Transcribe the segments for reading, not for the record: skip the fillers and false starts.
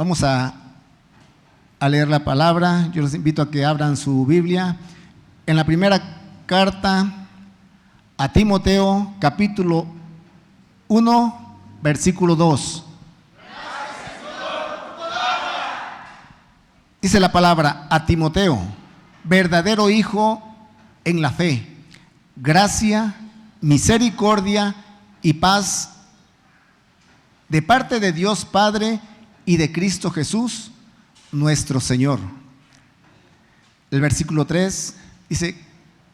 Vamos a leer la palabra. Yo los invito a que abran su Biblia en la primera carta a Timoteo, capítulo 1, versículo 2. Dice la palabra: a Timoteo, verdadero hijo en la fe, gracia, misericordia y paz de parte de Dios Padre y de Cristo Jesús, nuestro Señor. El versículo 3 dice: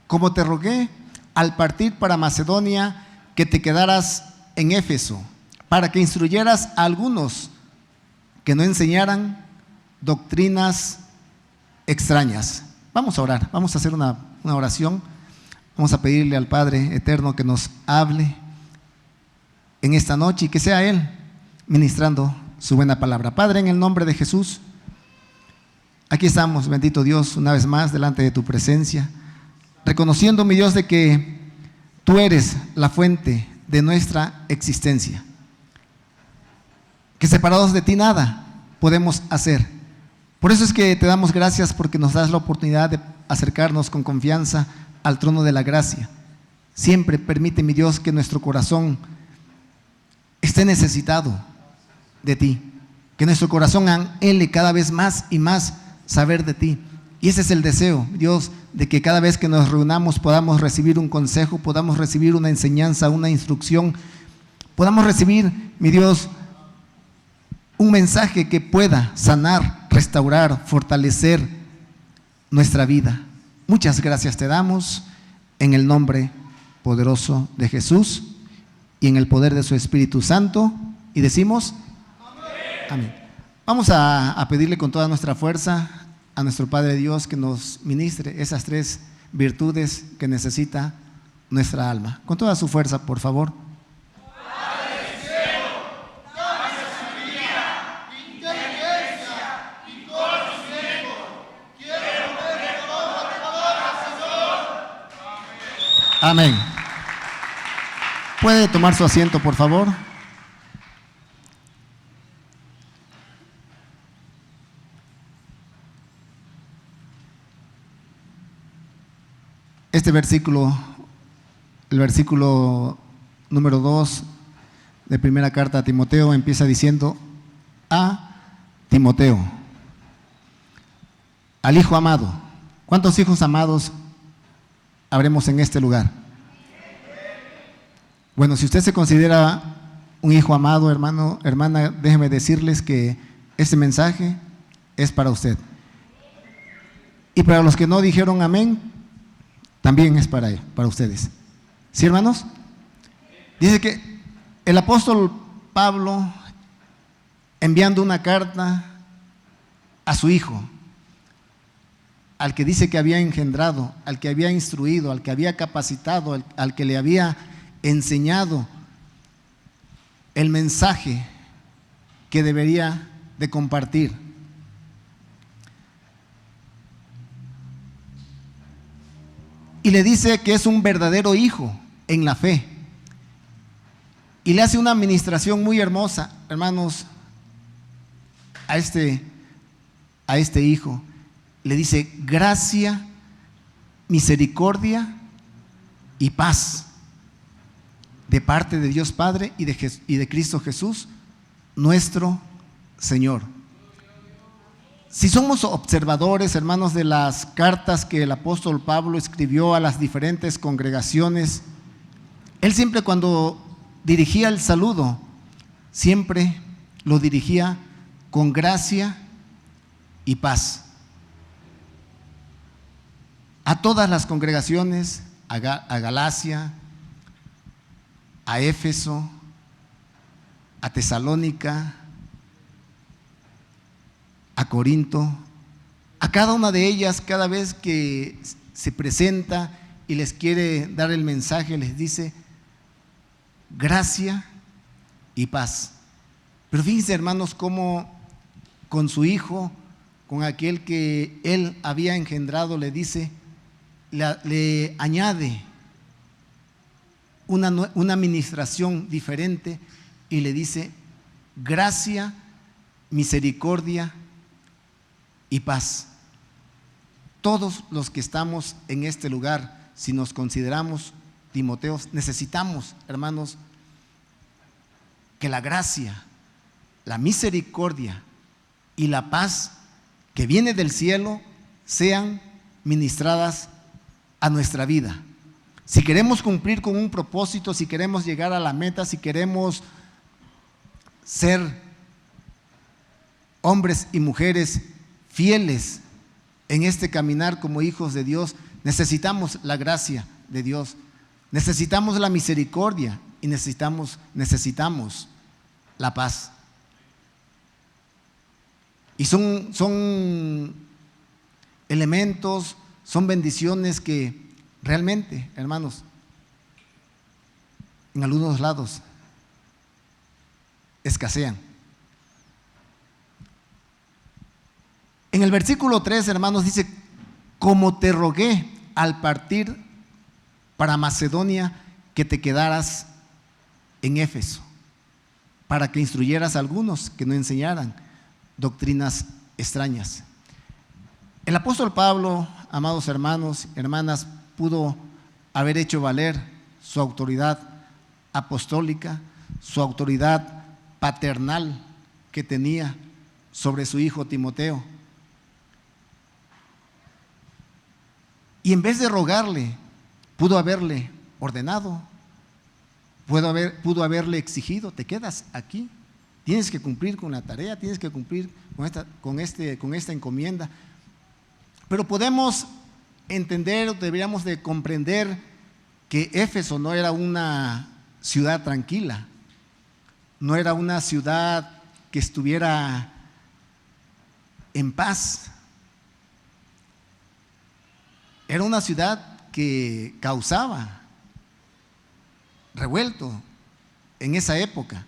como te rogué al partir para Macedonia que te quedaras en Éfeso, para que instruyeras a algunos que no enseñaran doctrinas extrañas. Vamos a orar, vamos a hacer una oración. Vamos a pedirle al Padre Eterno que nos hable en esta noche y que sea Él ministrando su buena palabra. Padre, en el nombre de Jesús, aquí estamos, bendito Dios, una vez más delante de tu presencia, reconociendo, mi Dios, de que tú eres la fuente de nuestra existencia, que separados de ti nada podemos hacer. Por eso es que te damos gracias, porque nos das la oportunidad de acercarnos con confianza al trono de la gracia. Siempre permite, mi Dios, que nuestro corazón esté necesitado de ti, que nuestro corazón anhele cada vez más y más saber de ti. Y ese es el deseo, Dios, de que cada vez que nos reunamos podamos recibir un consejo, podamos recibir una enseñanza, una instrucción, podamos recibir, mi Dios, un mensaje que pueda sanar, restaurar, fortalecer nuestra vida. Muchas gracias te damos en el nombre poderoso de Jesús y en el poder de su Espíritu Santo, y decimos amén. Vamos a pedirle con toda nuestra fuerza a nuestro Padre Dios que nos ministre esas tres virtudes que necesita nuestra alma. Con toda su fuerza, por favor. Amén. ¿Puede tomar su asiento, por favor? Este versículo, el versículo número 2 de primera carta a Timoteo, empieza diciendo: a Timoteo, al hijo amado. ¿Cuántos hijos amados habremos en este lugar? Bueno, si usted se considera un hijo amado, hermano, hermana, déjeme decirles que este mensaje es para usted. Y para los que no dijeron amén, también es para ustedes. ¿Sí, hermanos? Dice que el apóstol Pablo, enviando una carta a su hijo, al que dice que había engendrado, al que había instruido, al que había capacitado, al que le había enseñado el mensaje que debería de compartir. Y le dice que es un verdadero hijo en la fe. Y le hace una administración muy hermosa, hermanos, a este hijo. Le dice: gracia, misericordia y paz de parte de Dios Padre y de Cristo Jesús, nuestro Señor. Si somos observadores, hermanos, de las cartas que el apóstol Pablo escribió a las diferentes congregaciones, él siempre, cuando dirigía el saludo, siempre lo dirigía con gracia y paz. A todas las congregaciones, a Galacia, a Éfeso, a Tesalónica, a Corinto, a cada una de ellas, cada vez que se presenta y les quiere dar el mensaje, les dice gracia y paz. Pero fíjense, hermanos, cómo con su hijo, con aquel que él había engendrado, le dice, le añade una administración diferente y le dice gracia, misericordia y paz. Todos los que estamos en este lugar, si nos consideramos Timoteos, necesitamos, hermanos, que la gracia, la misericordia y la paz que viene del cielo sean ministradas a nuestra vida. Si queremos cumplir con un propósito, si queremos llegar a la meta, si queremos ser hombres y mujeres fieles en este caminar como hijos de Dios, necesitamos la gracia de Dios, necesitamos la misericordia y necesitamos la paz. Y son elementos, son bendiciones que realmente, hermanos, en algunos lados escasean. En el versículo 3, hermanos, dice: como te rogué al partir para Macedonia que te quedaras en Éfeso, para que instruyeras a algunos que no enseñaran doctrinas extrañas. El apóstol Pablo, amados hermanos y hermanas, pudo haber hecho valer su autoridad apostólica, su autoridad paternal que tenía sobre su hijo Timoteo. Y en vez de rogarle, pudo haberle ordenado, pudo haberle exigido: te quedas aquí, tienes que cumplir con la tarea, tienes que cumplir con esta encomienda. Pero podemos entender, o deberíamos de comprender, que Éfeso no era una ciudad tranquila, no era una ciudad que estuviera en paz. Era una ciudad que causaba revuelto en esa época.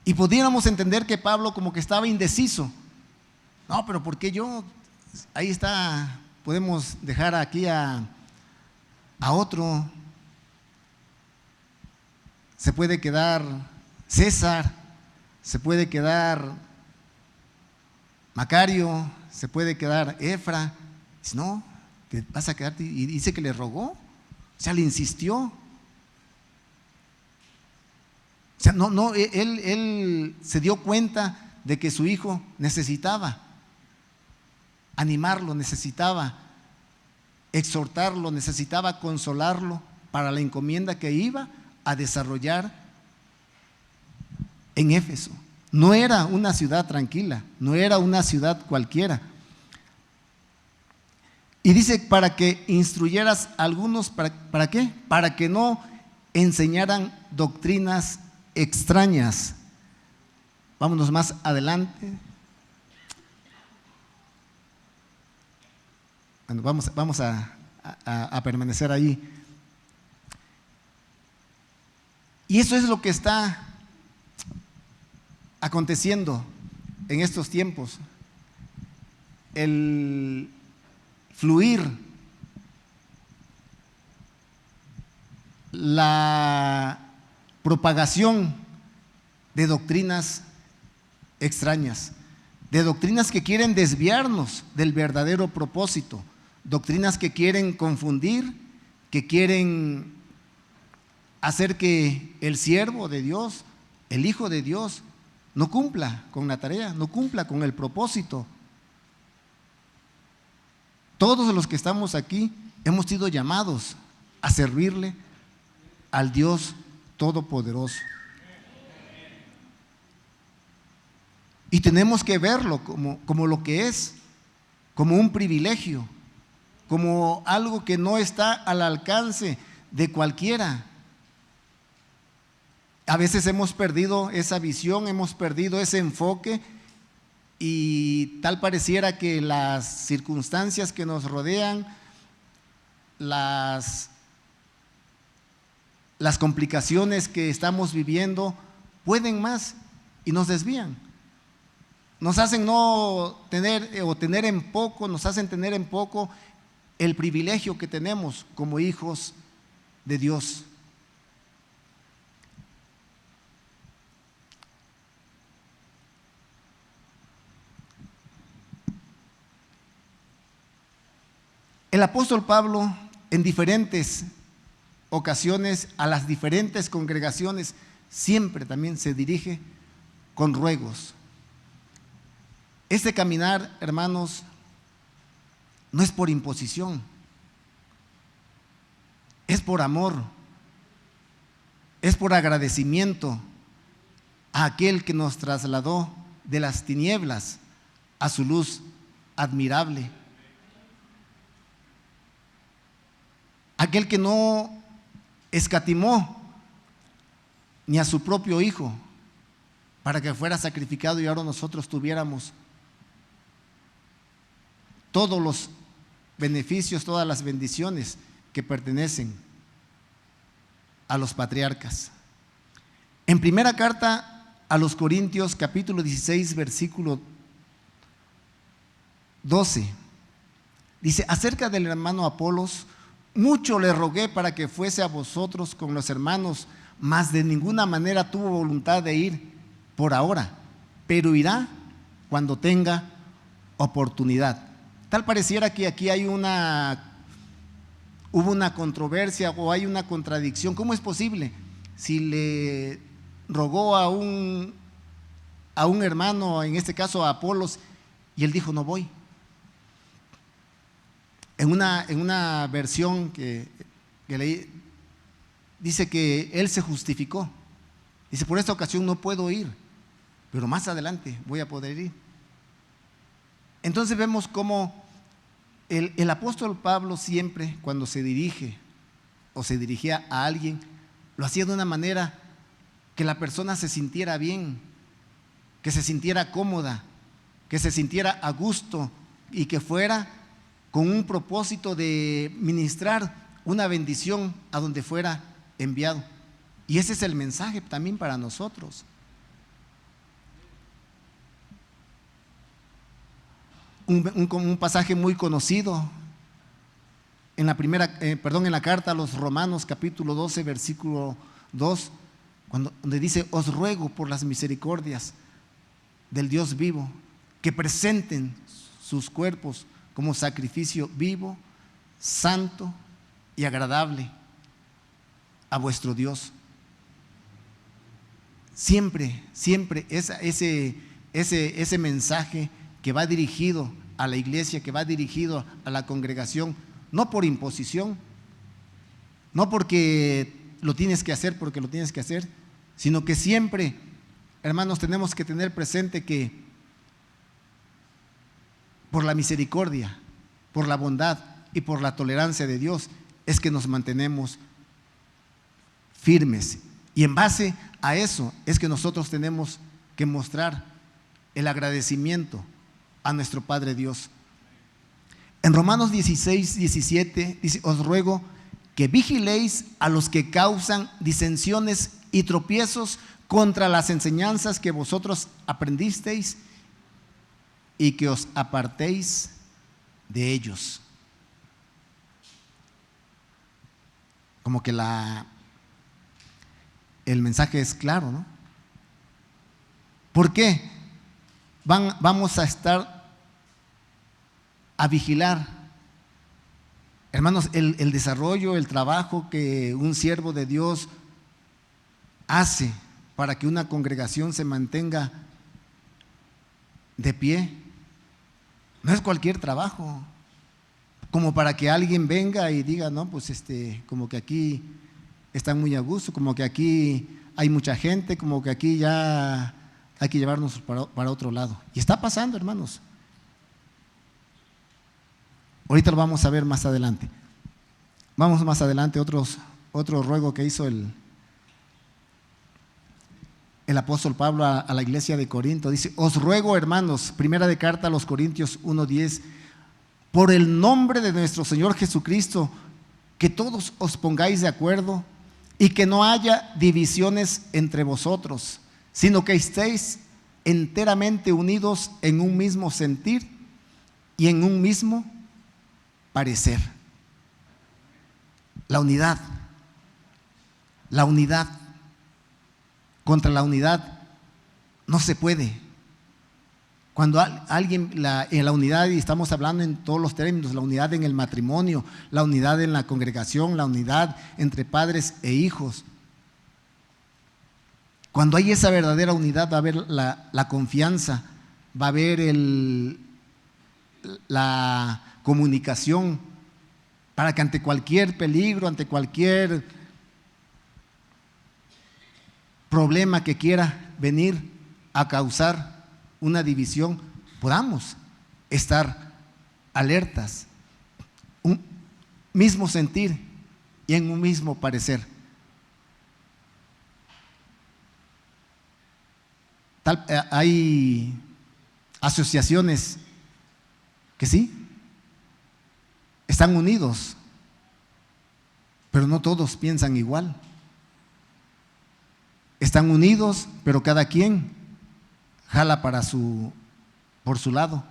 Y pudiéramos entender que Pablo como que estaba indeciso. No, pero ¿por qué yo? Ahí está, podemos dejar aquí a otro. Se puede quedar César, se puede quedar Macario, se puede quedar Efra. Dice: no, te vas a quedarte. Y dice que le rogó, o sea, le insistió. O sea, él se dio cuenta de que su hijo necesitaba animarlo, necesitaba exhortarlo, necesitaba consolarlo para la encomienda que iba a desarrollar en Éfeso. No era una ciudad tranquila, no era una ciudad cualquiera. Y dice: para que instruyeras a algunos, ¿para qué? Para que no enseñaran doctrinas extrañas. Vámonos más adelante. Bueno, vamos a permanecer ahí. Y eso es lo que está aconteciendo en estos tiempos. El fluir, la propagación de doctrinas extrañas, de doctrinas que quieren desviarnos del verdadero propósito, doctrinas que quieren confundir, que quieren hacer que el siervo de Dios, el Hijo de Dios, no cumpla con la tarea, no cumpla con el propósito. Todos los que estamos aquí hemos sido llamados a servirle al Dios Todopoderoso. Y tenemos que verlo como lo que es, como un privilegio, como algo que no está al alcance de cualquiera. A veces hemos perdido esa visión, hemos perdido ese enfoque, y tal pareciera que las circunstancias que nos rodean, las complicaciones que estamos viviendo pueden más y nos desvían. Nos hacen no tener tener en poco, nos hacen tener en poco el privilegio que tenemos como hijos de Dios. El apóstol Pablo en diferentes ocasiones a las diferentes congregaciones siempre también se dirige con ruegos. Este caminar, hermanos, no es por imposición, es por amor, es por agradecimiento a aquel que nos trasladó de las tinieblas a su luz admirable. Aquel que no escatimó ni a su propio Hijo para que fuera sacrificado y ahora nosotros tuviéramos todos los beneficios, todas las bendiciones que pertenecen a los patriarcas. En primera carta a los Corintios, capítulo 16, versículo 12, dice: acerca del hermano Apolos, mucho le rogué para que fuese a vosotros con los hermanos, mas de ninguna manera tuvo voluntad de ir por ahora, pero irá cuando tenga oportunidad. Tal pareciera que aquí hubo una controversia o hay una contradicción. ¿Cómo es posible? Si le rogó a un hermano, en este caso a Apolos, y él dijo: no voy. En una versión que leí, dice que él se justificó. Dice: por esta ocasión no puedo ir, pero más adelante voy a poder ir. Entonces vemos cómo el apóstol Pablo siempre, cuando se dirige o se dirigía a alguien, lo hacía de una manera que la persona se sintiera bien, que se sintiera cómoda, que se sintiera a gusto y que fuera con un propósito de ministrar una bendición a donde fuera enviado. Y ese es el mensaje también para nosotros. Un pasaje muy conocido en la carta a los Romanos, capítulo 12, versículo 2, donde dice: os ruego por las misericordias del Dios vivo, que presenten sus cuerpos como sacrificio vivo, santo y agradable a vuestro Dios. Siempre ese mensaje que va dirigido a la iglesia, que va dirigido a la congregación, no por imposición, no porque lo tienes que hacer, porque lo tienes que hacer, sino que siempre, hermanos, tenemos que tener presente que por la misericordia, por la bondad y por la tolerancia de Dios es que nos mantenemos firmes. Y en base a eso es que nosotros tenemos que mostrar el agradecimiento a nuestro Padre Dios. En Romanos 16, 17 dice: os ruego que vigiléis a los que causan disensiones y tropiezos contra las enseñanzas que vosotros aprendisteis y que os apartéis de ellos. Como que el mensaje es claro, ¿no? ¿Por qué? Vamos a estar a vigilar, hermanos, el desarrollo, el trabajo que un siervo de Dios hace para que una congregación se mantenga de pie. No es cualquier trabajo, como para que alguien venga y diga: no, pues como que aquí están muy a gusto, como que aquí hay mucha gente, como que aquí ya hay que llevarnos para otro lado. Y está pasando, hermanos. Ahorita lo vamos a ver más adelante. Vamos más adelante, otro ruego que hizo el apóstol Pablo a la iglesia de Corinto. Dice: os ruego, hermanos, primera de carta a los Corintios 1:10, por el nombre de nuestro Señor Jesucristo, que todos os pongáis de acuerdo y que no haya divisiones entre vosotros, sino que estéis enteramente unidos en un mismo sentir y en un mismo parecer. La unidad. Contra la unidad no se puede. Cuando alguien, en la unidad, y estamos hablando en todos los términos, la unidad en el matrimonio, la unidad en la congregación, la unidad entre padres e hijos. Cuando hay esa verdadera unidad va a haber la confianza, va a haber la comunicación, para que ante cualquier peligro, ante cualquier problema que quiera venir a causar una división, podamos estar alertas, un mismo sentir y en un mismo parecer. Hay asociaciones que sí, están unidos, pero no todos piensan igual. Están unidos, pero cada quien jala por su lado.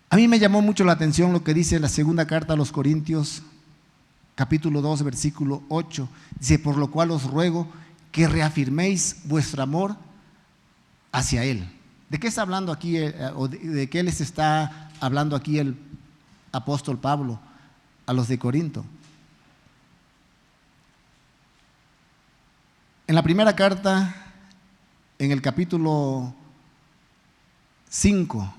A mí me llamó mucho la atención lo que dice la segunda carta a los Corintios, capítulo 2, versículo 8. Dice: por lo cual os ruego que reafirméis vuestro amor hacia Él. ¿De qué está hablando aquí, o de qué les está hablando aquí el apóstol Pablo a los de Corinto? En la primera carta, en el capítulo 5,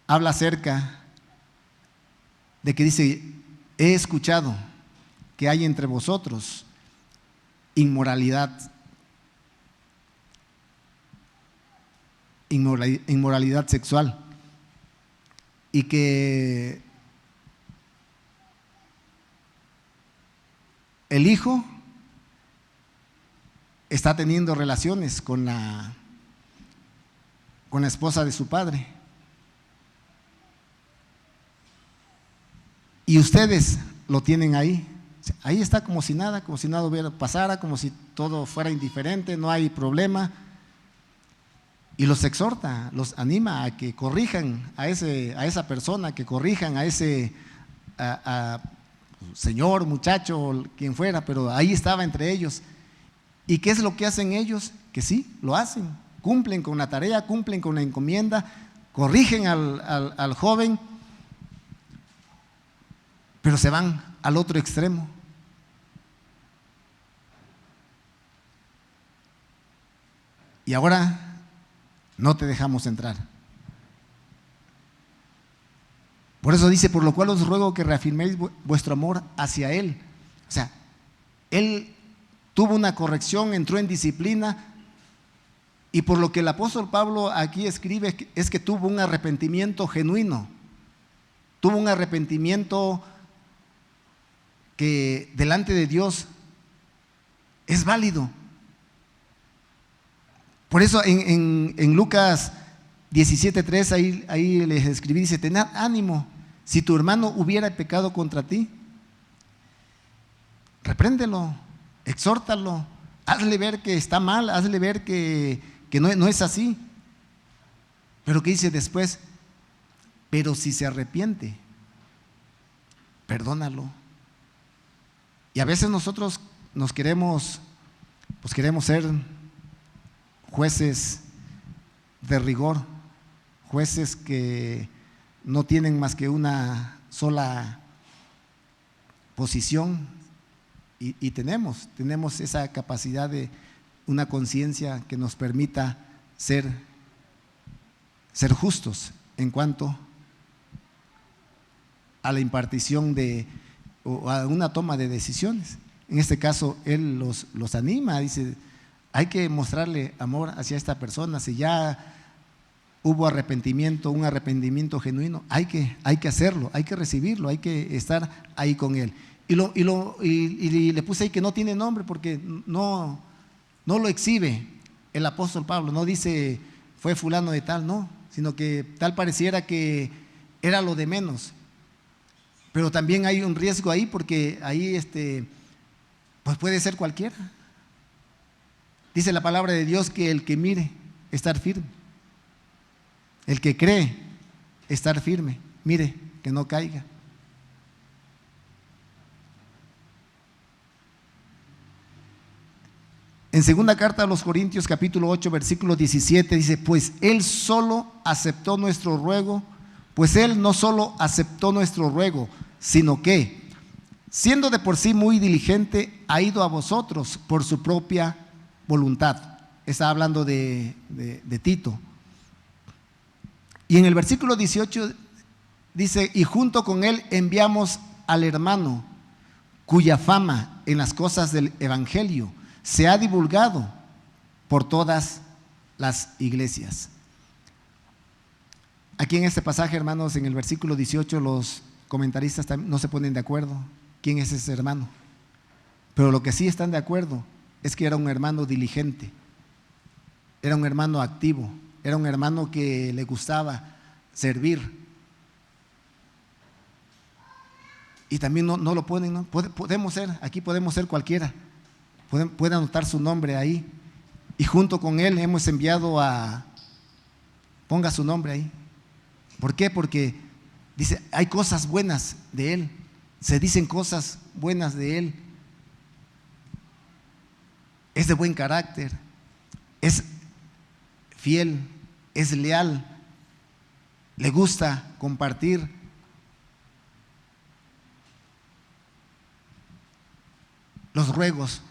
habla acerca de que dice: he escuchado que hay entre vosotros inmoralidad sexual, y que el hijo está teniendo relaciones con la esposa de su padre, y ustedes lo tienen ahí. Ahí está como si nada pasara, como si todo fuera indiferente, no hay problema. Y los exhorta, los anima a que corrijan a esa persona, que corrijan a ese señor, muchacho, quien fuera, pero ahí estaba entre ellos. ¿Y qué es lo que hacen ellos? Que sí, lo hacen, cumplen con la tarea, cumplen con la encomienda, corrigen al joven, pero se van al otro extremo. Y ahora no te dejamos entrar. Por eso dice: por lo cual os ruego que reafirméis vuestro amor hacia Él. O sea, Él tuvo una corrección, entró en disciplina, y por lo que el apóstol Pablo aquí escribe es que tuvo un arrepentimiento genuino, tuvo un arrepentimiento que delante de Dios es válido. Por eso en Lucas 17:3 ahí les escribí, dice: tened ánimo, si tu hermano hubiera pecado contra ti, repréndelo, exhórtalo, hazle ver que está mal, hazle ver que no es así. Pero ¿qué dice después? Pero si se arrepiente, perdónalo. Y a veces nosotros queremos ser jueces de rigor, jueces que no tienen más que una sola posición, y tenemos esa capacidad de una conciencia que nos permita ser justos en cuanto a la impartición o a una toma de decisiones. En este caso, él los anima, dice: hay que mostrarle amor hacia esta persona. Si ya hubo arrepentimiento, un arrepentimiento genuino, hay que hacerlo, hay que recibirlo, hay que estar ahí con él. Y le puse ahí que no tiene nombre, porque no lo exhibe el apóstol Pablo, no dice fue fulano de tal, no, sino que tal pareciera que era lo de menos. Pero también hay un riesgo ahí, porque ahí pues puede ser cualquiera. Dice la palabra de Dios que el que mire, estar firme. El que cree, estar firme. Mire, que no caiga. En segunda carta a los Corintios, capítulo 8, versículo 17, dice: pues Él solo aceptó nuestro ruego, pues Él no solo aceptó nuestro ruego, sino que, siendo de por sí muy diligente, ha ido a vosotros por su propia voluntad. Está hablando de Tito. Y en el versículo 18 dice: y junto con Él enviamos al hermano, cuya fama en las cosas del Evangelio se ha divulgado por todas las iglesias. Aquí en este pasaje, hermanos, en el versículo 18, los comentaristas no se ponen de acuerdo quién es ese hermano, pero lo que sí están de acuerdo es que era un hermano diligente, era un hermano activo, era un hermano que le gustaba servir. Y también no lo ponen, ¿no? Podemos ser, aquí podemos ser cualquiera, puede anotar su nombre ahí. Y junto con él hemos enviado ponga su nombre ahí. ¿Por qué? Porque dice, hay cosas buenas de él, se dicen cosas buenas de él. Es de buen carácter, es fiel, es leal, le gusta compartir. Los ruegos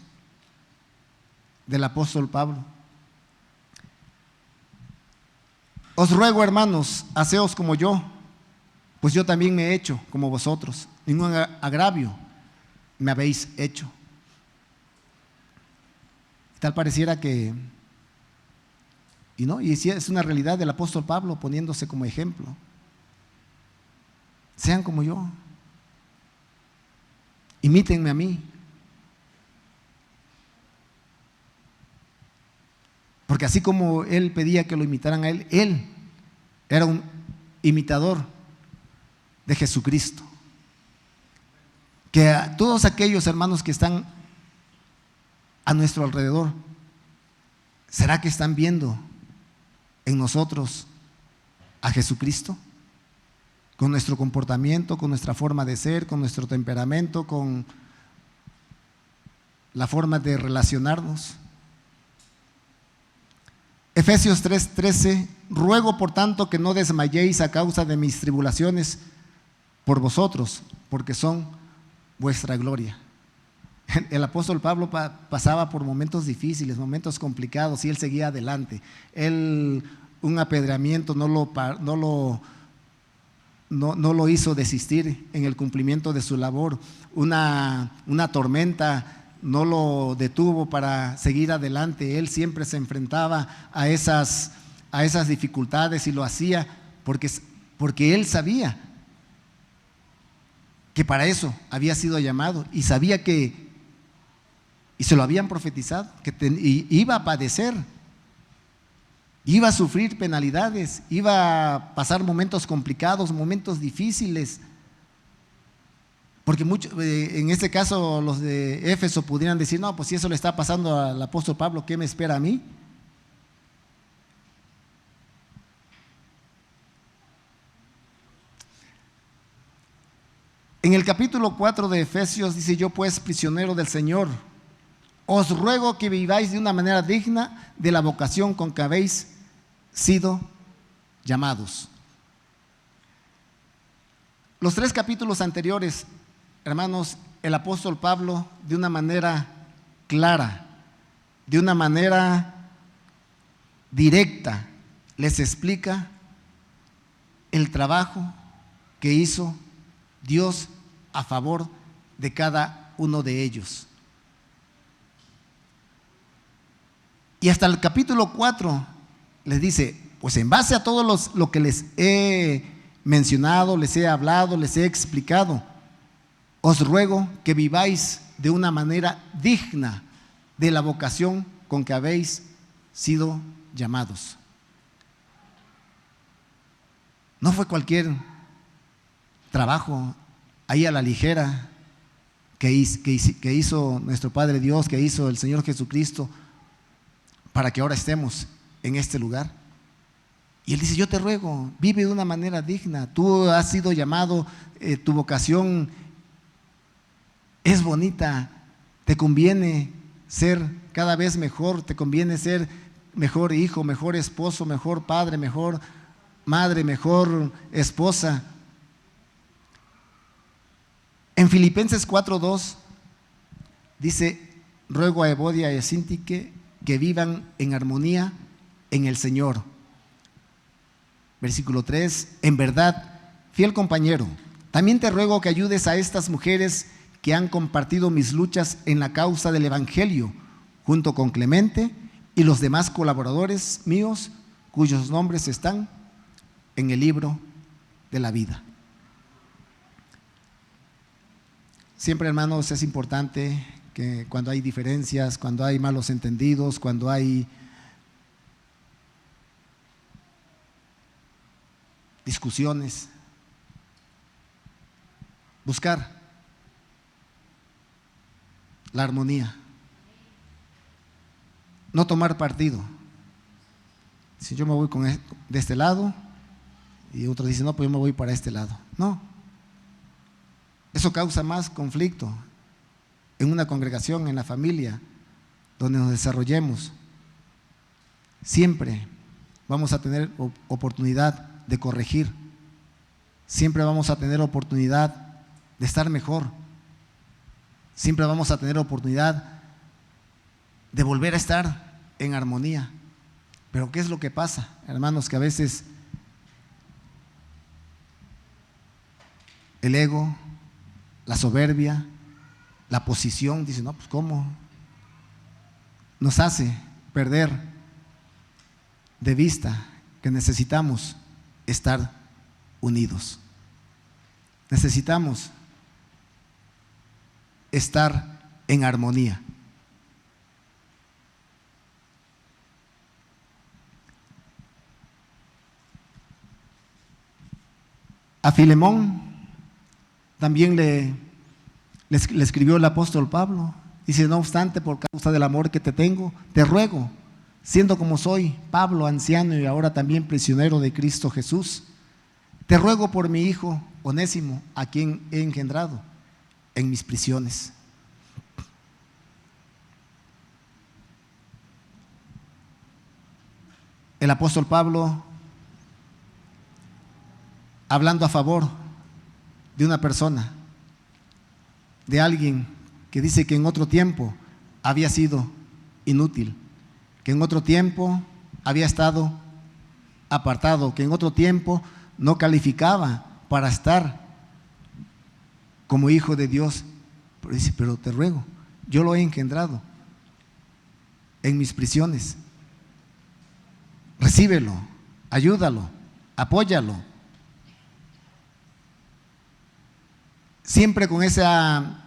del apóstol Pablo: os ruego, hermanos, haceos como yo, pues yo también me he hecho como vosotros, ningún agravio me habéis hecho. Tal pareciera que, y sí, es una realidad del apóstol Pablo poniéndose como ejemplo. Sean como yo, imítenme a mí. Porque así como él pedía que lo imitaran a él, él era un imitador de Jesucristo. Que a todos aquellos hermanos que están a nuestro alrededor, ¿será que están viendo en nosotros a Jesucristo? Con nuestro comportamiento, con nuestra forma de ser, con nuestro temperamento, con la forma de relacionarnos. Efesios 3:13: ruego por tanto que no desmayéis a causa de mis tribulaciones por vosotros, porque son vuestra gloria. El apóstol Pablo pasaba por momentos difíciles, momentos complicados, y él seguía adelante. Un apedreamiento no lo hizo desistir en el cumplimiento de su labor. Una tormenta no lo detuvo para seguir adelante. Él siempre se enfrentaba a esas dificultades, y lo hacía porque él sabía que para eso había sido llamado, y sabía y se lo habían profetizado, que iba a padecer, iba a sufrir penalidades, iba a pasar momentos complicados, momentos difíciles. Porque en este caso los de Éfeso pudieran decir: no, pues si eso le está pasando al apóstol Pablo, ¿qué me espera a mí? En el capítulo 4 de Efesios dice: yo pues, prisionero del Señor, os ruego que viváis de una manera digna de la vocación con que habéis sido llamados. Los 3 capítulos anteriores, hermanos, el apóstol Pablo, de una manera clara, de una manera directa, les explica el trabajo que hizo Dios a favor de cada uno de ellos. Y hasta el capítulo 4 les dice: pues en base a todo lo que les he mencionado, les he hablado, les he explicado, os ruego que viváis de una manera digna de la vocación con que habéis sido llamados. No fue cualquier trabajo ahí a la ligera que hizo nuestro Padre Dios, que hizo el Señor Jesucristo, para que ahora estemos en este lugar. Y Él dice: yo te ruego, vive de una manera digna. Tú has sido llamado, tu vocación es bonita, te conviene ser cada vez mejor, te conviene ser mejor hijo, mejor esposo, mejor padre, mejor madre, mejor esposa. En Filipenses 4:2 dice: ruego a Evodia y a Síntique que vivan en armonía en el Señor. Versículo 3: en verdad, fiel compañero, también te ruego que ayudes a estas mujeres que han compartido mis luchas en la causa del Evangelio, junto con Clemente y los demás colaboradores míos, cuyos nombres están en el libro de la vida. Siempre, hermanos, es importante que cuando hay diferencias, cuando hay malos entendidos, cuando hay discusiones, buscar la armonía, no tomar partido. Si yo me voy de este lado y otro dice: no, pues yo me voy para este lado. No, eso causa más conflicto en una congregación, en la familia, donde nos desarrollemos. Siempre vamos a tener oportunidad de corregir, siempre vamos a tener oportunidad de estar mejor, siempre vamos a tener oportunidad de volver a estar en armonía. Pero ¿qué es lo que pasa, hermanos? Que a veces el ego, la soberbia, la posición, dice: no, pues ¿cómo? Nos hace perder de vista que necesitamos estar unidos. Necesitamos estar en armonía. A Filemón también le escribió el apóstol Pablo. Dice: no obstante, por causa del amor que te tengo, te ruego, siendo como soy, Pablo, anciano y ahora también prisionero de Cristo Jesús, te ruego por mi hijo Onésimo, a quien he engendrado en mis prisiones. El apóstol Pablo, hablando a favor de una persona, de alguien que dice que en otro tiempo había sido inútil, que en otro tiempo había estado apartado, que en otro tiempo no calificaba para estar como hijo de Dios. Pero dice: pero te ruego, yo lo he engendrado en mis prisiones. Recíbelo, ayúdalo, apóyalo. Siempre con esa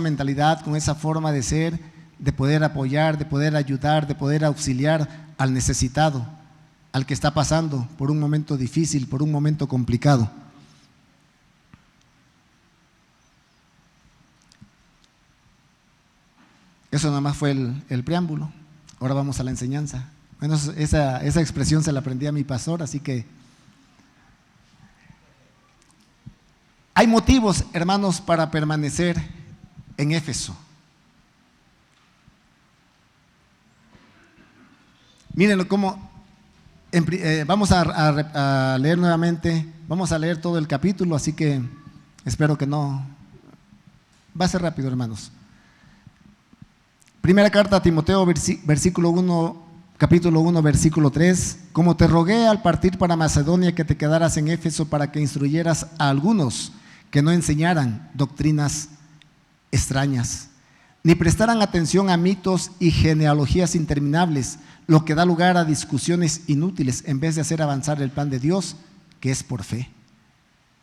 mentalidad, con esa forma de ser, de poder apoyar, de poder ayudar, de poder auxiliar al necesitado, al que está pasando por un momento difícil, por un momento complicado. Eso nada más fue el preámbulo. Ahora vamos a la enseñanza. Bueno, esa expresión se la aprendí a mi pastor, así que hay motivos, hermanos, para permanecer en Éfeso. Mírenlo cómo, vamos a leer nuevamente, vamos a leer todo el capítulo, así que espero que no, va a ser rápido, hermanos. Primera carta a Timoteo, capítulo 1, versículo 3. Como te rogué al partir para Macedonia que te quedaras en Éfeso para que instruyeras a algunos que no enseñaran doctrinas extrañas, ni prestaran atención a mitos y genealogías interminables, lo que da lugar a discusiones inútiles en vez de hacer avanzar el plan de Dios, que es por fe.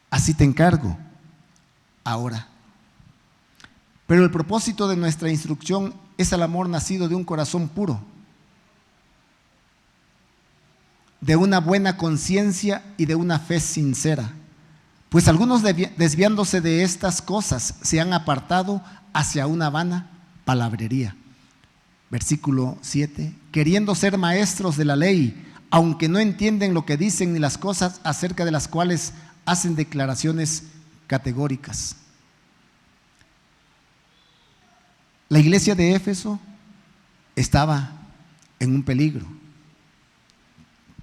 Así te encargo ahora. Pero el propósito de nuestra instrucción es el amor nacido de un corazón puro, de una buena conciencia y de una fe sincera. Pues algunos, desviándose de estas cosas, se han apartado hacia una vana palabrería. Versículo 7. Queriendo ser maestros de la ley, aunque no entienden lo que dicen ni las cosas acerca de las cuales hacen declaraciones categóricas. La iglesia de Éfeso estaba en un peligro.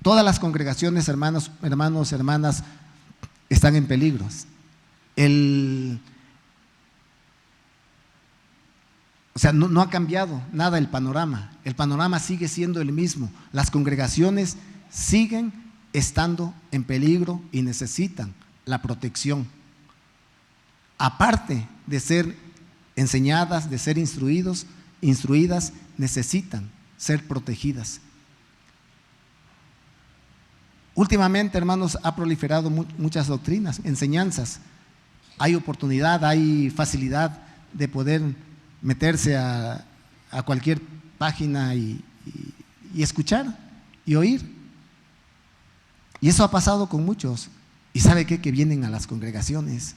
Todas las congregaciones, hermanos, hermanas, están en peligro. No ha cambiado nada el panorama. El panorama sigue siendo el mismo. Las congregaciones siguen estando en peligro y necesitan la protección. Aparte de ser enseñadas, de ser instruidas, necesitan ser protegidas. Últimamente, hermanos, ha proliferado muchas doctrinas, enseñanzas. Hay oportunidad, hay facilidad de poder meterse a cualquier página y escuchar y oír. Y eso ha pasado con muchos. ¿Y sabe qué? Que vienen a las congregaciones,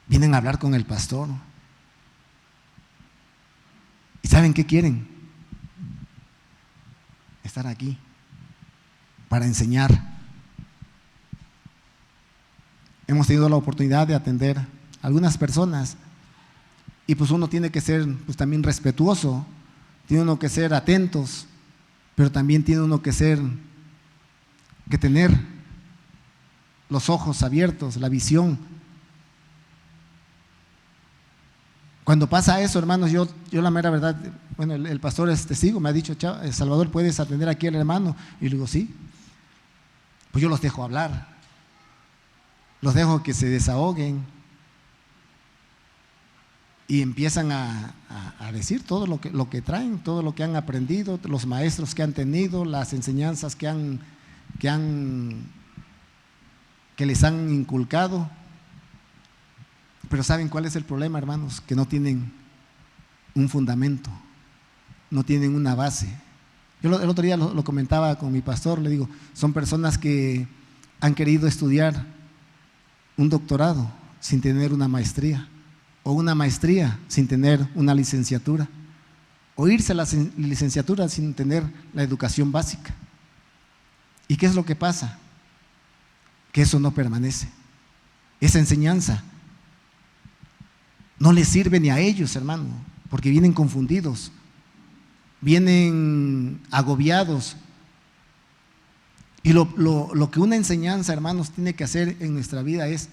vienen a hablar con el pastor. ¿Y saben qué quieren? Estar aquí para enseñar. Hemos tenido la oportunidad de atender a algunas personas y pues uno tiene que ser pues también respetuoso, tiene uno que ser atentos, pero también tiene uno que tener los ojos abiertos, la visión. Cuando pasa eso, hermanos, yo la mera verdad, bueno, el pastor es testigo, me ha dicho: Salvador, ¿puedes atender aquí al hermano? Y le digo: sí. Pues yo los dejo hablar, los dejo que se desahoguen y empiezan a decir todo lo que traen, todo lo que han aprendido, los maestros que han tenido, las enseñanzas que les han inculcado. Pero ¿saben cuál es el problema, hermanos? Que no tienen un fundamento, no tienen una base. Yo el otro día lo comentaba con mi pastor, le digo: son personas que han querido estudiar un doctorado sin tener una maestría, o una maestría sin tener una licenciatura, o irse a la licenciatura sin tener la educación básica. ¿Y qué es lo que pasa? Que eso no permanece. Esa enseñanza no les sirve ni a ellos, hermano, porque vienen confundidos, vienen agobiados. Y lo que una enseñanza, hermanos, tiene que hacer en nuestra vida es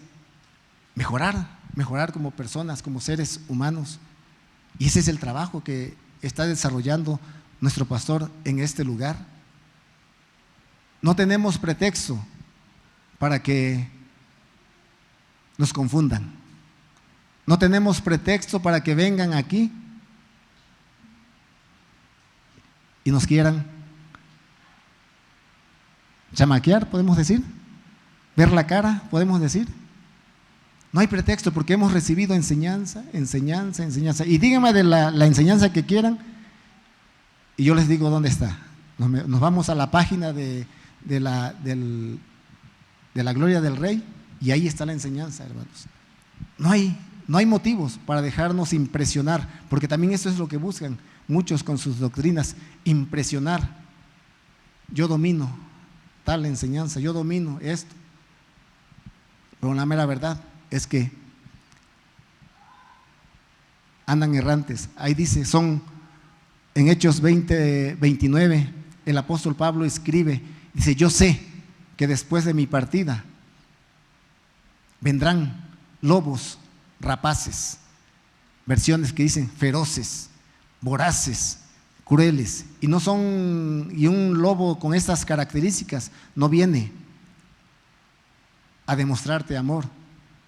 mejorar como personas, como seres humanos. Y ese es el trabajo que está desarrollando nuestro pastor en este lugar. No tenemos pretexto para que nos confundan. No tenemos pretexto para que vengan aquí y nos quieran chamaquear, podemos decir, ver la cara, podemos decir. No hay pretexto, porque hemos recibido enseñanza. Y díganme de la enseñanza que quieran y yo les digo dónde está. Nos vamos a la página de la Gloria del Rey y ahí está la enseñanza, hermanos. No hay motivos para dejarnos impresionar, porque también eso es lo que buscan muchos con sus doctrinas: impresionar. Yo domino tal enseñanza, yo domino esto. Pero la mera verdad es que andan errantes. Ahí dice, en Hechos 20:29, el apóstol Pablo escribe, dice: yo sé que después de mi partida vendrán lobos rapaces, versiones que dicen feroces, voraces, crueles, y un lobo con estas características no viene a demostrarte amor,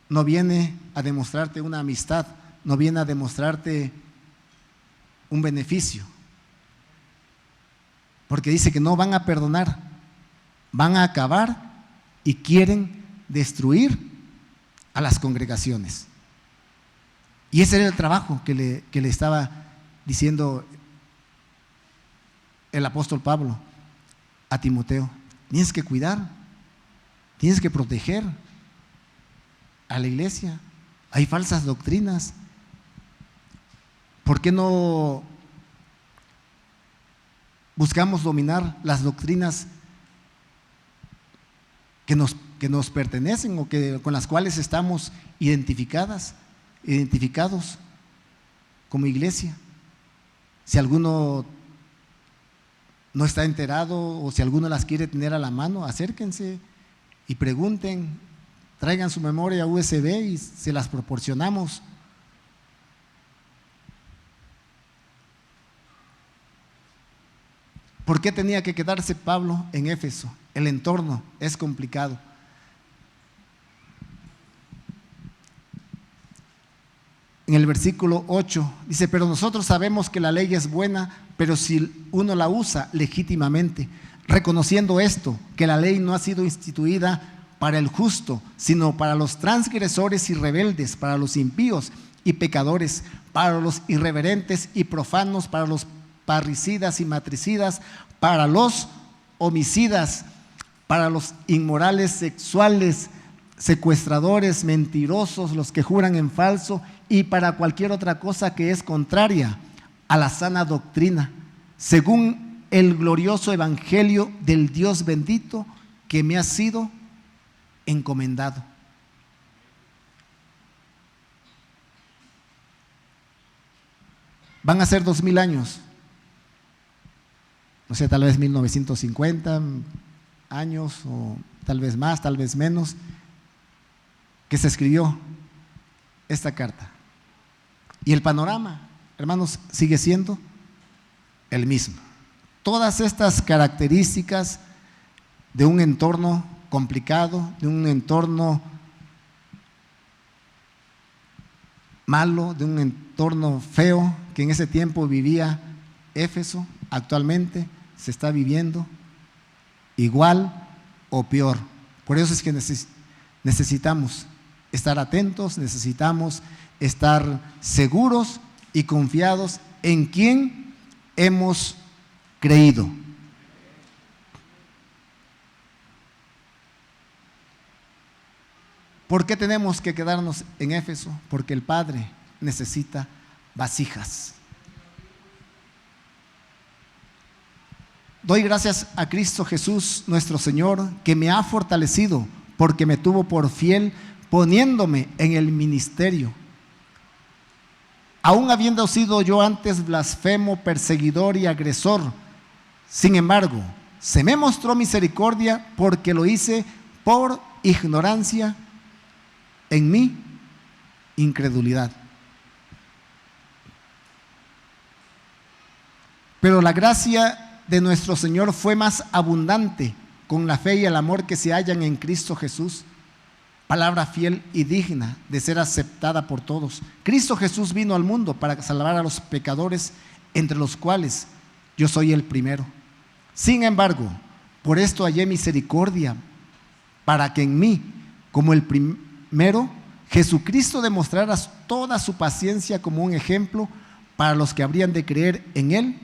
no viene a demostrarte una amistad, no viene a demostrarte un beneficio, porque dice que no van a perdonar, van a acabar y quieren destruir a las congregaciones. Y ese era el trabajo que le estaba diciendo el apóstol Pablo a Timoteo: tienes que cuidar, tienes que proteger a la iglesia. Hay falsas doctrinas. ¿Por qué no buscamos dominar las doctrinas que nos pertenecen o con las cuales estamos identificados como iglesia? Si alguno no está enterado o si alguno las quiere tener a la mano, acérquense y pregunten, traigan su memoria USB y se las proporcionamos. ¿Por qué tenía que quedarse Pablo en Éfeso? El entorno es complicado. En el versículo 8 dice, pero nosotros sabemos que la ley es buena, pero si uno la usa legítimamente, reconociendo esto, que la ley no ha sido instituida para el justo, sino para los transgresores y rebeldes, para los impíos y pecadores, para los irreverentes y profanos, para los parricidas y matricidas, para los homicidas, para los inmorales sexuales, secuestradores, mentirosos, los que juran en falso, y para cualquier otra cosa que es contraria a la sana doctrina, según el glorioso evangelio del Dios bendito que me ha sido encomendado. Van a ser 2000 años, no sé, tal vez 1950 años, o tal vez más, tal vez menos, que se escribió esta carta. Y el panorama, hermanos, sigue siendo el mismo. Todas estas características de un entorno complicado, de un entorno malo, de un entorno feo que en ese tiempo vivía Éfeso, actualmente se está viviendo igual o peor. Por eso es que necesitamos estar atentos, necesitamos estar seguros y confiados en quien hemos creído. ¿Por qué tenemos que quedarnos en Éfeso? Porque el Padre necesita vasijas. Doy gracias a Cristo Jesús, nuestro Señor, que me ha fortalecido porque me tuvo por fiel poniéndome en el ministerio. Aún habiendo sido yo antes blasfemo, perseguidor y agresor, sin embargo, se me mostró misericordia porque lo hice por ignorancia en mi incredulidad. Pero la gracia de nuestro Señor fue más abundante con la fe y el amor que se hallan en Cristo Jesús. Palabra fiel y digna de ser aceptada por todos. Cristo Jesús vino al mundo para salvar a los pecadores, entre los cuales yo soy el primero. Sin embargo, por esto hallé misericordia, para que en mí, como el primero, Jesucristo demostrara toda su paciencia como un ejemplo para los que habrían de creer en Él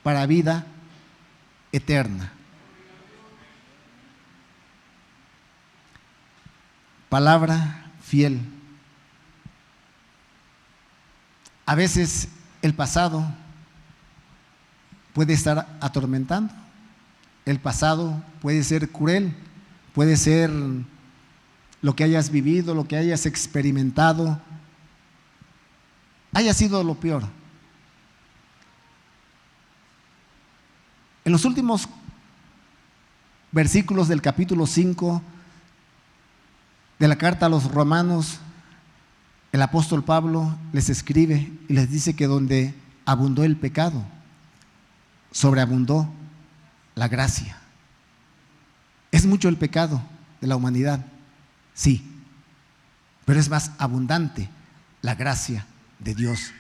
para vida eterna. Palabra fiel. A veces el pasado puede estar atormentando. El pasado puede ser cruel, puede ser lo que hayas vivido, lo que hayas experimentado, haya sido lo peor. En los últimos versículos del capítulo 5 de la carta a los romanos, el apóstol Pablo les escribe y les dice que donde abundó el pecado, sobreabundó la gracia. ¿Es mucho el pecado de la humanidad? Sí, pero es más abundante la gracia de Dios.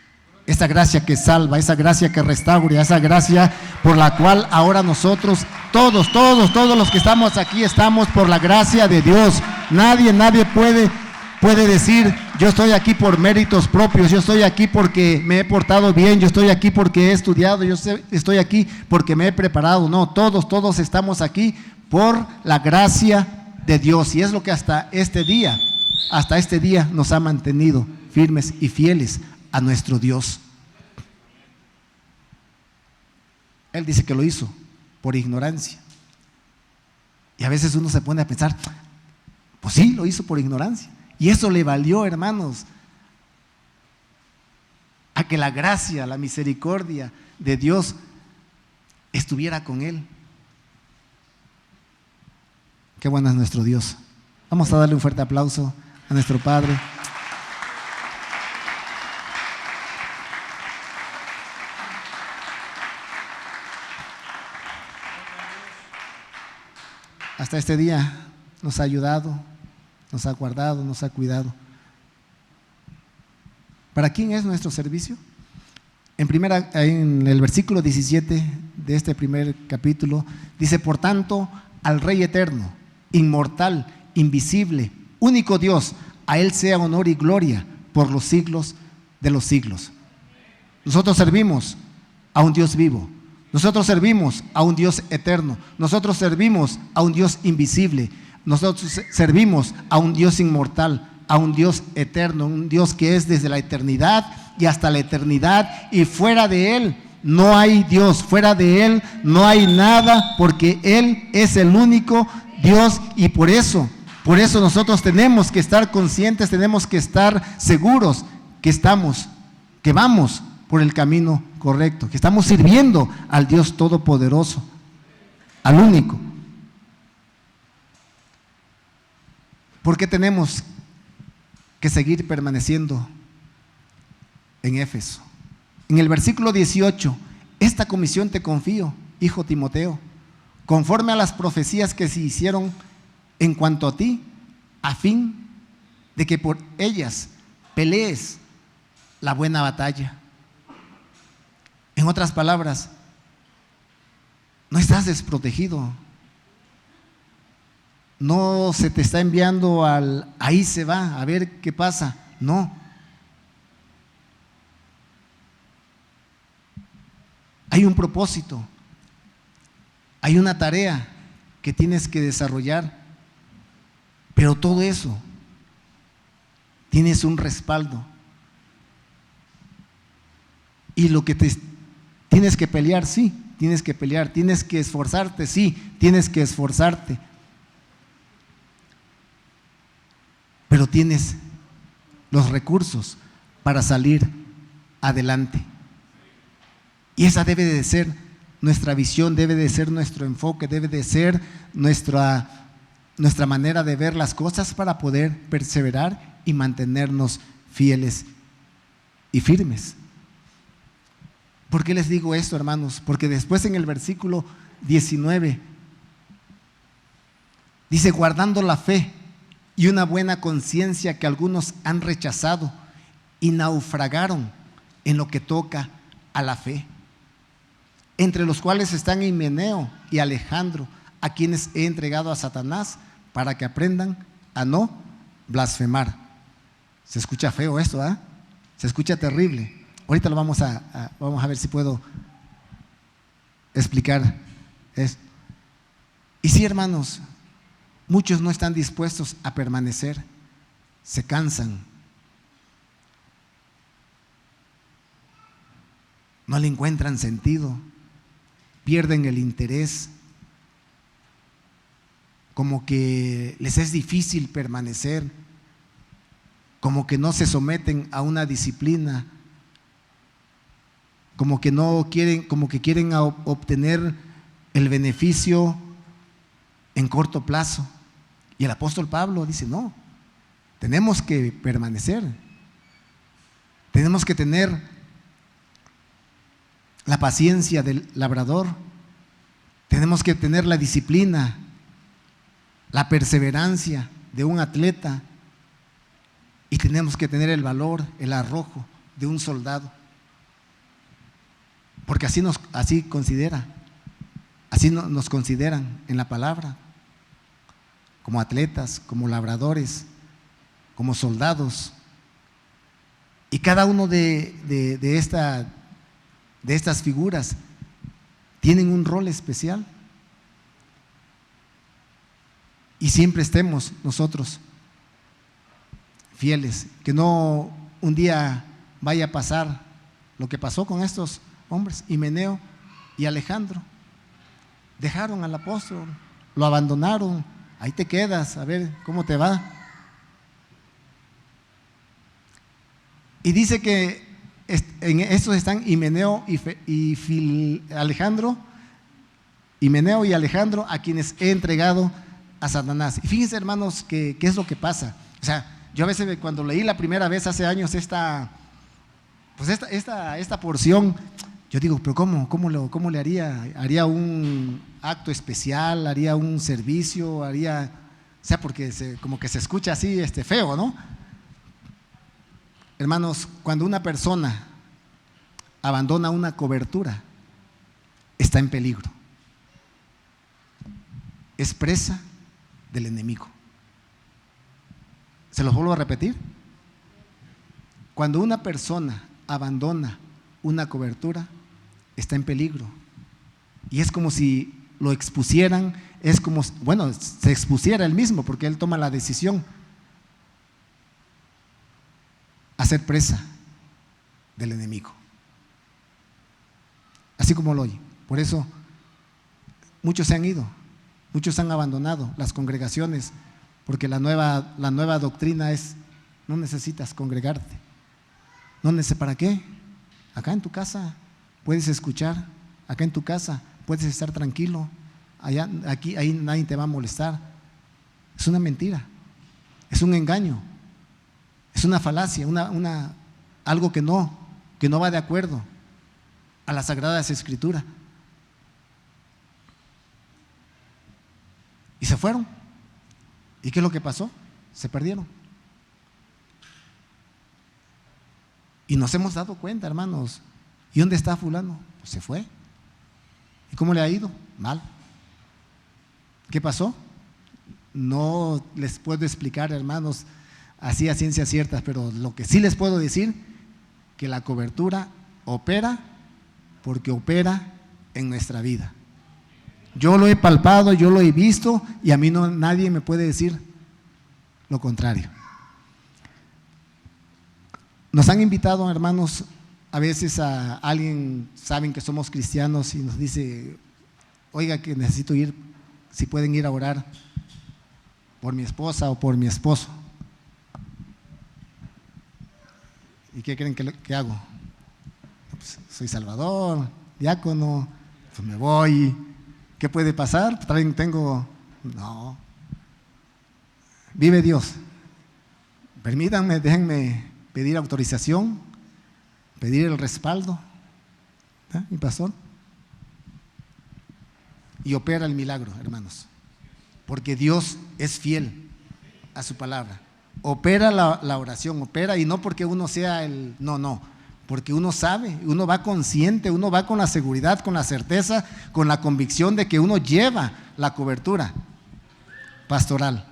Esa gracia que salva, esa gracia que restaura, esa gracia por la cual ahora nosotros, todos los que estamos aquí, estamos por la gracia de Dios. Nadie puede decir, yo estoy aquí por méritos propios, yo estoy aquí porque me he portado bien, yo estoy aquí porque he estudiado, yo estoy aquí porque me he preparado. No, todos estamos aquí por la gracia de Dios. Y es lo que hasta este día nos ha mantenido firmes y fieles a nuestro Dios. Él dice que lo hizo por ignorancia. Y a veces uno se pone a pensar, pues sí, lo hizo por ignorancia. Y eso le valió, hermanos, a que la gracia, la misericordia de Dios estuviera con él. Qué bueno es nuestro Dios. Vamos a darle un fuerte aplauso a nuestro Padre. Hasta este día nos ha ayudado, nos ha guardado, nos ha cuidado. ¿Para quién es nuestro servicio? En el versículo 17 de este primer capítulo dice: por tanto, al Rey eterno, inmortal, invisible, único Dios, a Él sea honor y gloria por los siglos de los siglos. Nosotros servimos a un Dios vivo. Nosotros servimos a un Dios eterno. Nosotros servimos a un Dios invisible. Nosotros servimos a un Dios inmortal, a un Dios eterno, un Dios que es desde la eternidad y hasta la eternidad, y fuera de Él no hay Dios, fuera de Él no hay nada, porque Él es el único Dios. Y por eso nosotros tenemos que estar conscientes, tenemos que estar seguros que vamos por el camino correcto, que estamos sirviendo al Dios Todopoderoso, al único. ¿Por qué tenemos que seguir permaneciendo en Éfeso? En el versículo 18, esta comisión te confío, hijo Timoteo, conforme a las profecías que se hicieron en cuanto a ti, a fin de que por ellas pelees la buena batalla. En otras palabras, no estás desprotegido. No se te está enviando ahí se va, a ver qué pasa. No. Hay un propósito, hay una tarea que tienes que desarrollar, pero todo eso tienes un respaldo. Y lo que tienes que pelear, sí, tienes que pelear, tienes que esforzarte, sí, tienes que esforzarte. Pero tienes los recursos para salir adelante. Y esa debe de ser nuestra visión, debe de ser nuestro enfoque, debe de ser nuestra manera de ver las cosas para poder perseverar y mantenernos fieles y firmes. ¿Por qué les digo esto, hermanos? Porque después en el versículo 19 dice: guardando la fe y una buena conciencia que algunos han rechazado y naufragaron en lo que toca a la fe, entre los cuales están Himeneo y Alejandro, a quienes he entregado a Satanás para que aprendan a no blasfemar. Se escucha feo esto, ¿ah? Se escucha terrible. Ahorita lo vamos a ver si puedo explicar esto. Y sí, hermanos, muchos no están dispuestos a permanecer, se cansan, no le encuentran sentido, pierden el interés, como que les es difícil permanecer, como que no se someten a una disciplina, como que no quieren, como que quieren obtener el beneficio en corto plazo. Y el apóstol Pablo dice: no, tenemos que permanecer, tenemos que tener la paciencia del labrador, tenemos que tener la disciplina, la perseverancia de un atleta, y tenemos que tener el valor, el arrojo de un soldado, porque así nos consideran en la palabra, como atletas, como labradores, como soldados. Y cada uno de estas figuras tienen un rol especial. Y siempre estemos nosotros fieles, que no un día vaya a pasar lo que pasó con estos hombres, Himeneo y Alejandro. Dejaron al apóstol, lo abandonaron. Ahí te quedas, a ver cómo te va. Y dice que En estos están Himeneo Himeneo y Alejandro, a quienes he entregado a Satanás. Y fíjense, hermanos, qué es lo que pasa. O sea, yo a veces cuando leí la primera vez hace años esta porción, yo digo, pero ¿cómo le haría? ¿Haría un acto especial? ¿Haría un servicio? O sea, porque como que se escucha así feo, ¿no? Hermanos, cuando una persona abandona una cobertura, está en peligro. Es presa del enemigo. ¿Se los vuelvo a repetir? Cuando una persona abandona una cobertura, está en peligro. Y es como si lo expusieran, se expusiera él mismo, porque él toma la decisión a ser presa del enemigo. Así como lo oye. Por eso muchos se han ido, muchos han abandonado las congregaciones, porque la nueva doctrina es: no necesitas congregarte. ¿Para qué? Acá en tu casa puedes escuchar, acá en tu casa puedes estar tranquilo, ahí nadie te va a molestar. Es una mentira, es un engaño, es una falacia, algo que no va de acuerdo a las Sagradas Escrituras. Y se fueron. ¿Y qué es lo que pasó? Se perdieron. Y nos hemos dado cuenta, hermanos. ¿Y dónde está fulano? Pues se fue. ¿Y cómo le ha ido? Mal. ¿Qué pasó? No les puedo explicar, hermanos, así a ciencia cierta, pero lo que sí les puedo decir, que la cobertura opera, porque opera en nuestra vida. Yo lo he palpado, yo lo he visto, y a mí nadie me puede decir lo contrario. Nos han invitado, hermanos, a veces a alguien, saben que somos cristianos, y nos dice: oiga, que necesito ir, si pueden ir a orar por mi esposa o por mi esposo. ¿Y qué creen que hago? Pues, soy salvador, diácono, pues me voy. ¿Qué puede pasar? No. Vive Dios. Permítanme, déjenme pedir autorización, pedir el respaldo, mi pastor. Y opera el milagro, hermanos, porque Dios es fiel a su palabra. Opera la oración, opera, y no porque uno sea no, porque uno sabe, uno va consciente, uno va con la seguridad, con la certeza, con la convicción de que uno lleva la cobertura pastoral.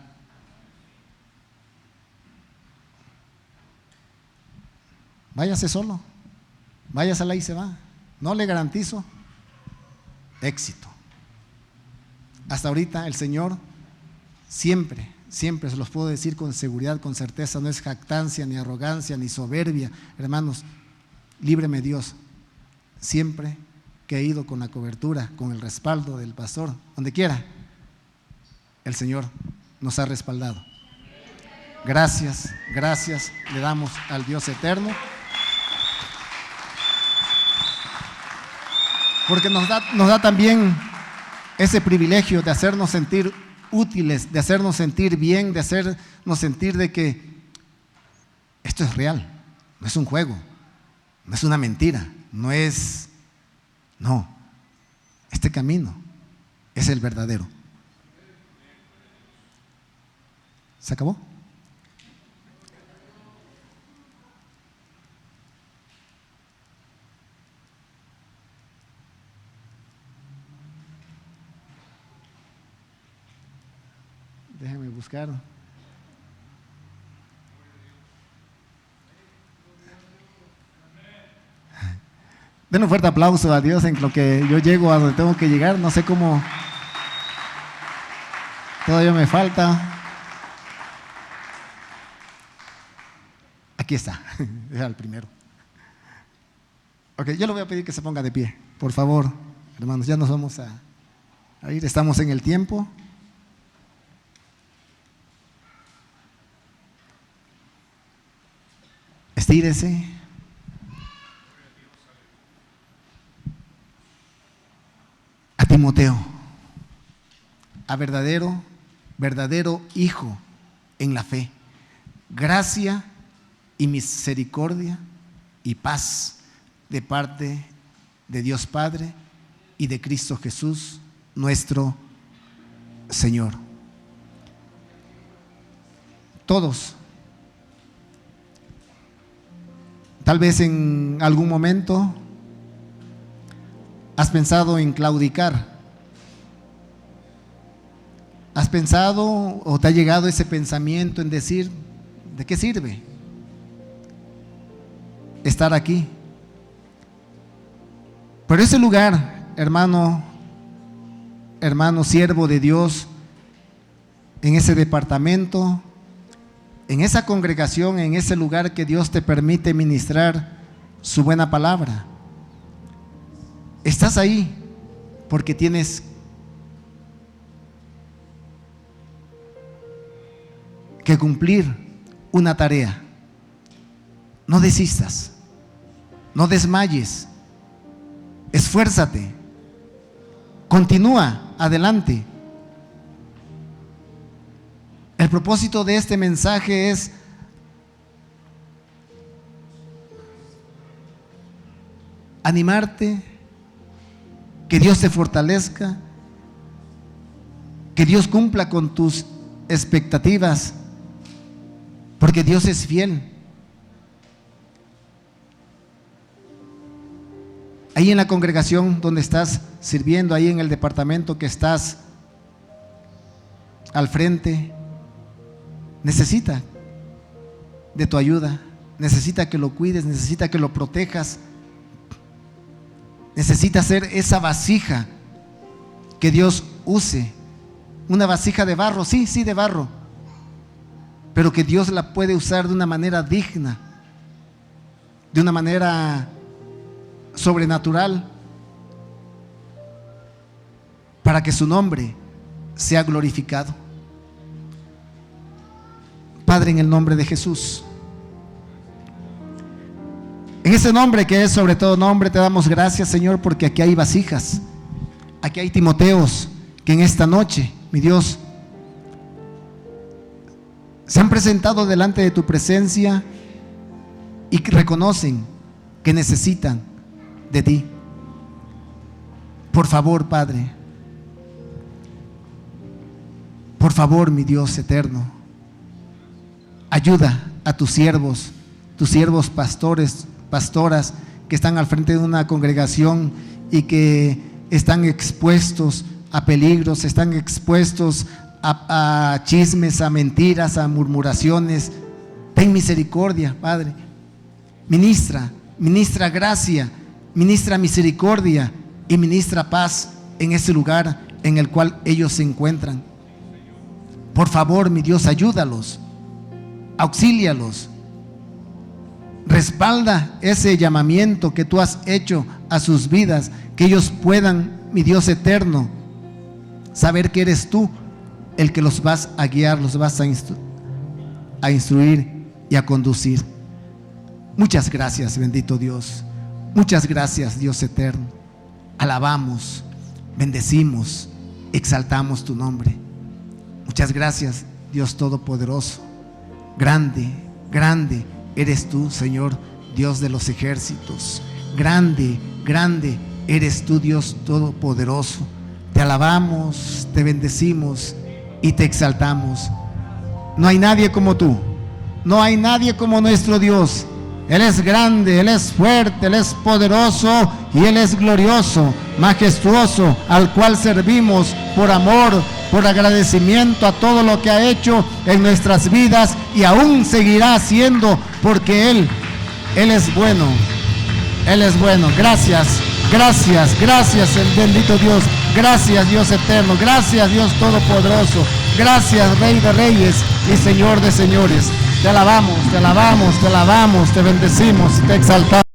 Váyase solo, váyasela y se va. No le garantizo éxito. Hasta ahorita el Señor siempre se los puedo decir con seguridad, con certeza, no es jactancia, ni arrogancia, ni soberbia, hermanos. Líbreme Dios, siempre que he ido con la cobertura, con el respaldo del pastor, donde quiera, el Señor nos ha respaldado. Gracias le damos al Dios eterno, porque nos da también ese privilegio de hacernos sentir útiles, de hacernos sentir bien, de hacernos sentir de que esto es real, no es un juego, no es una mentira, este camino es el verdadero. ¿Se acabó? Déjame buscar. Den un fuerte aplauso a Dios en lo que yo llego a donde tengo que llegar. No sé cómo, todavía me falta. Aquí está, era el primero. Ok, yo le voy a pedir que se ponga de pie, por favor, hermanos, ya nos vamos a ir, estamos en el tiempo. Estírese. Timoteo, a verdadero hijo en la fe. Gracia y misericordia y paz de parte de Dios Padre y de Cristo Jesús, nuestro Señor. Todos, tal vez en algún momento has pensado en claudicar. ¿Has pensado o te ha llegado ese pensamiento en decir, ¿de qué sirve estar aquí? Pero ese lugar, hermano, siervo de Dios, en ese departamento, en esa congregación, en ese lugar que Dios te permite ministrar su buena palabra, estás ahí porque tienes que cumplir una tarea. No desistas, no desmayes, esfuérzate, continúa adelante. El propósito de este mensaje es animarte, que Dios te fortalezca, que Dios cumpla con tus expectativas, porque Dios es fiel. Ahí en la congregación donde estás sirviendo, ahí en el departamento que estás al frente, necesita de tu ayuda, necesita que lo cuides, necesita que lo protejas, necesita ser esa vasija que Dios use, una vasija de barro, sí, de barro, pero que Dios la puede usar de una manera digna, de una manera sobrenatural, para que su nombre sea glorificado. Padre, en el nombre de Jesús, en ese nombre que es sobre todo nombre, te damos gracias, Señor, porque aquí hay vasijas, aquí hay Timoteos que en esta noche, mi Dios, se han presentado delante de tu presencia y reconocen que necesitan de ti. Por favor, Padre, por favor, mi Dios eterno, ayuda a tus siervos pastores, pastoras que están al frente de una congregación y que están expuestos a peligros, están expuestos a chismes, a mentiras, a murmuraciones. Ten misericordia, Padre. Ministra gracia, ministra misericordia y ministra paz en ese lugar en el cual ellos se encuentran. Por favor, mi Dios, ayúdalos, auxílialos, respalda ese llamamiento que tú has hecho a sus vidas, que ellos puedan, mi Dios eterno, saber que eres tú el que los vas a guiar, los vas a instruir y a conducir. Muchas gracias, bendito Dios. Muchas gracias, Dios eterno. Alabamos, bendecimos, exaltamos tu nombre. Muchas gracias, Dios todopoderoso. Grande, grande eres tú, Señor, Dios de los ejércitos. Grande, grande eres tú, Dios todopoderoso. Te alabamos, te bendecimos y te exaltamos. No hay nadie como tú, no hay nadie como nuestro Dios. Él es grande, Él es fuerte, Él es poderoso y Él es glorioso, majestuoso, al cual servimos por amor, por agradecimiento a todo lo que ha hecho en nuestras vidas y aún seguirá haciendo, porque Él es bueno, Él es bueno. Gracias, gracias, gracias, el bendito Dios. Gracias, Dios eterno. Gracias, Dios todopoderoso. Gracias, Rey de reyes y Señor de señores. Te alabamos, te alabamos, te alabamos, te bendecimos y te exaltamos.